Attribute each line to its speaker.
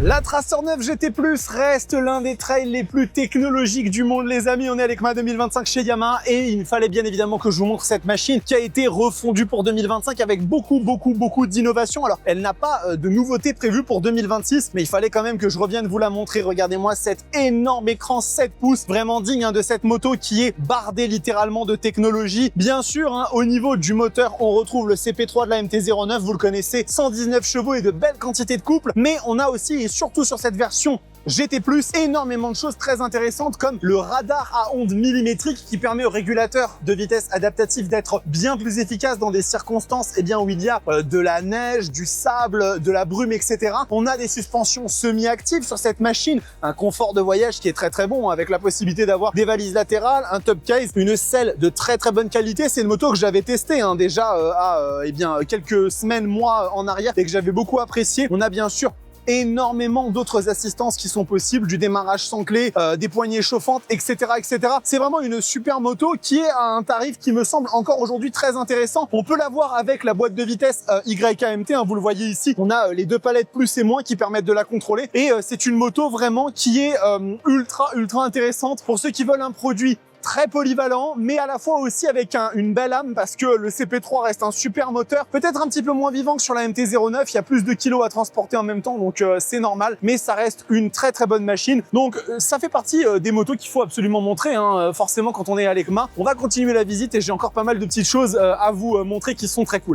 Speaker 1: La Tracer 9 GT+ reste l'un des trails les plus technologiques du monde, les amis. On est avec ma 2025 chez Yamaha et il fallait bien évidemment que je vous montre cette machine qui a été refondue pour 2025 avec beaucoup d'innovations. Alors, elle n'a pas de nouveautés prévues pour 2026, mais il fallait quand même que je revienne vous la montrer. Regardez-moi cet énorme écran 7 pouces, vraiment digne de cette moto qui est bardée littéralement de technologie. Bien sûr, au niveau du moteur, on retrouve le CP3 de la MT-09, vous le connaissez, 119 chevaux et de belles quantités de couple, mais on a aussi, et surtout sur cette version GT+, énormément de choses très intéressantes comme le radar à ondes millimétriques qui permet au régulateur de vitesse adaptatif d'être bien plus efficace dans des circonstances où il y a de la neige, du sable, de la brume, etc. On a des suspensions semi-actives sur cette machine, un confort de voyage qui est très bon avec la possibilité d'avoir des valises latérales, un top case, une selle de très bonne qualité. C'est une moto que j'avais testée déjà quelques semaines, mois en arrière et que j'avais beaucoup apprécié. On a bien sûr énormément d'autres assistances qui sont possibles, du démarrage sans clé, des poignées chauffantes, etc. C'est vraiment une super moto qui est à un tarif qui me semble encore aujourd'hui très intéressant. On peut l'avoir avec la boîte de vitesse YKMT, vous le voyez ici. On a les deux palettes plus et moins qui permettent de la contrôler et c'est une moto vraiment qui est ultra intéressante pour ceux qui veulent un produit très polyvalent, mais à la fois aussi avec une belle âme parce que le CP3 reste un super moteur, peut-être un petit peu moins vivant que sur la MT-09, il y a plus de kilos à transporter en même temps, donc c'est normal, mais ça reste une très bonne machine. Donc ça fait partie des motos qu'il faut absolument montrer, forcément quand on est à l'ECMA. On va continuer la visite et j'ai encore pas mal de petites choses à vous montrer qui sont très cool.